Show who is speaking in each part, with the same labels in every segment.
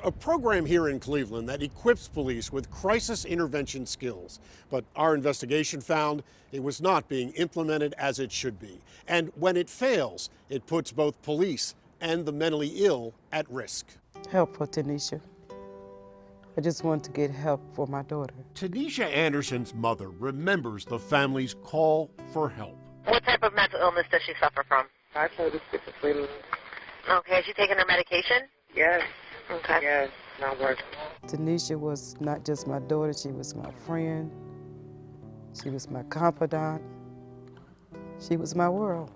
Speaker 1: A program here in Cleveland that equips police with crisis intervention skills. But our investigation found it was not being implemented as it should be. And when it fails, it puts both police and the mentally ill at risk.
Speaker 2: Help for Tanisha. I just want to get help for my daughter.
Speaker 1: Tanisha Anderson's mother remembers the family's call for help.
Speaker 3: What type of mental illness does she suffer from?
Speaker 4: Bipolar schizophrenia.
Speaker 3: Okay, is she taking her medication?
Speaker 4: Yes.
Speaker 3: Okay.
Speaker 4: Yes, not working.
Speaker 2: Tanisha was not just my daughter, she was my friend. She was my confidant. She was my world.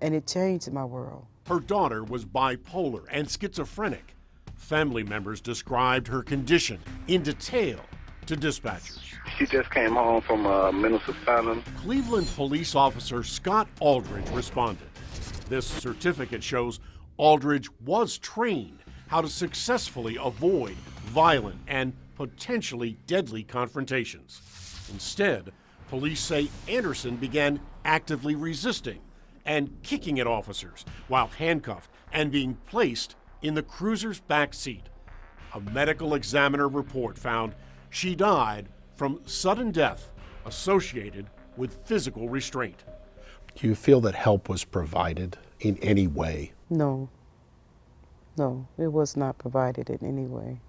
Speaker 2: And it changed my world.
Speaker 1: Her daughter was bipolar and schizophrenic. Family members described her condition in detail to dispatchers.
Speaker 5: She just came home from a mental asylum.
Speaker 1: Cleveland police officer Scott Aldridge responded. This certificate shows Aldridge was trained how to successfully avoid violent and potentially deadly confrontations. Instead, police say Anderson began actively resisting and kicking at officers while handcuffed and being placed in the cruiser's back seat. A medical examiner report found she died from sudden death associated with physical restraint.
Speaker 6: Do you feel that help was provided in any way?
Speaker 2: No, it was not provided in any way.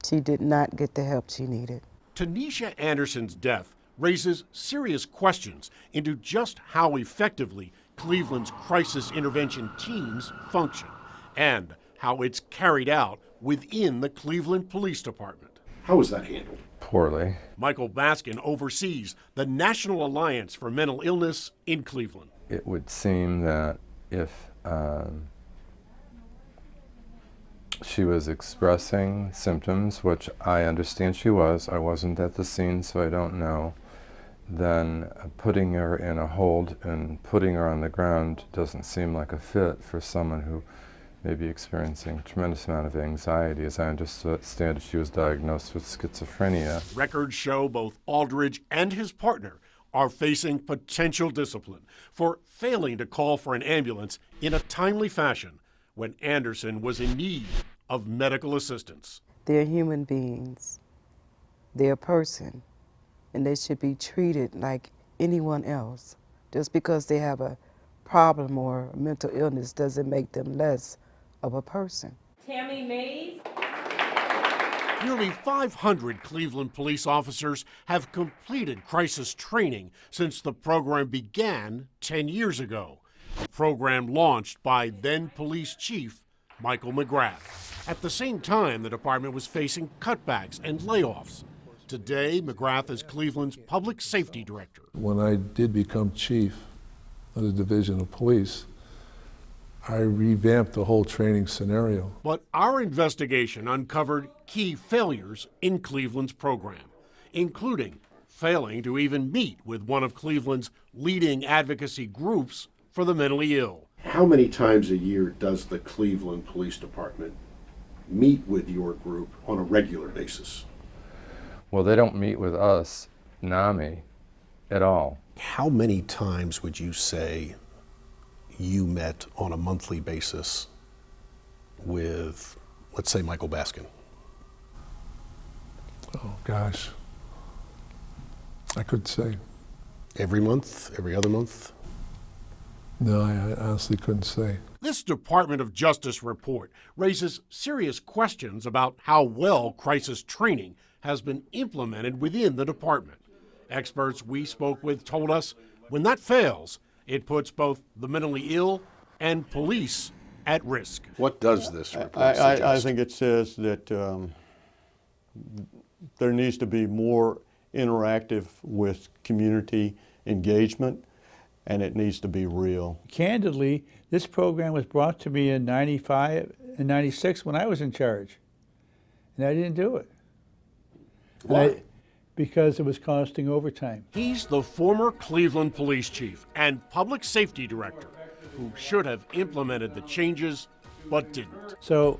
Speaker 2: She did not get the help she needed.
Speaker 1: Tanisha Anderson's death raises serious questions into just how effectively Cleveland's crisis intervention teams function and how it's carried out within the Cleveland Police Department. How was that handled?
Speaker 7: Poorly.
Speaker 1: Michael Baskin oversees the National Alliance for Mental Illness in Cleveland.
Speaker 7: It would seem that if she was expressing symptoms, which I understand she was, I wasn't at the scene so I don't know, then putting her in a hold and putting her on the ground doesn't seem like a fit for someone who may be experiencing a tremendous amount of anxiety. As I understand, she was diagnosed with schizophrenia.
Speaker 1: Records show both Aldridge and his partner are facing potential discipline for failing to call for an ambulance in a timely fashion when Anderson was in need of medical assistance.
Speaker 2: They're human beings. They're a person, and they should be treated like anyone else. Just because they have a problem or a mental illness doesn't make them less of a person.
Speaker 8: Tammy Mays.
Speaker 1: Nearly 500 Cleveland police officers have completed crisis training since the program began 10 years ago. A program launched by then Police Chief Michael McGrath. At the same time, the department was facing cutbacks and layoffs. Today, McGrath is Cleveland's public safety director.
Speaker 9: When I did become chief of the Division of Police, I revamped the whole training scenario.
Speaker 1: But our investigation uncovered key failures in Cleveland's program, including failing to even meet with one of Cleveland's leading advocacy groups for the mentally ill.
Speaker 6: How many times a year does the Cleveland Police Department meet with your group on a regular basis?
Speaker 7: Well, they don't meet with us, NAMI, at all.
Speaker 6: How many times would you say you met on a monthly basis with, let's say, Michael Baskin?
Speaker 9: Oh gosh, I couldn't say.
Speaker 6: Every month? Every other month?
Speaker 9: No, I honestly couldn't say.
Speaker 1: This Department of Justice report raises serious questions about how well crisis training has been implemented within the department. Experts we spoke with told us when that fails, it puts both the mentally ill and police at risk.
Speaker 6: What does this report
Speaker 10: I
Speaker 6: suggest?
Speaker 10: think it says that there needs to be more interactive with community engagement, and it needs to be real.
Speaker 11: Candidly, this program was brought to me in 95 and 96 when I was in charge, and I didn't do it.
Speaker 6: Why?
Speaker 11: Because it was costing overtime.
Speaker 1: He's the former Cleveland police chief and public safety director who should have implemented the changes but didn't.
Speaker 11: So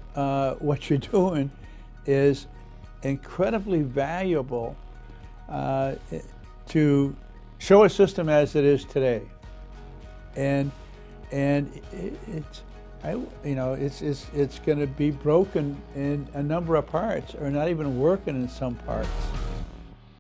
Speaker 11: what you're doing is incredibly valuable to show a system as it is today. And it's You know, it's going to be broken in a number of parts, or not even working in some parts.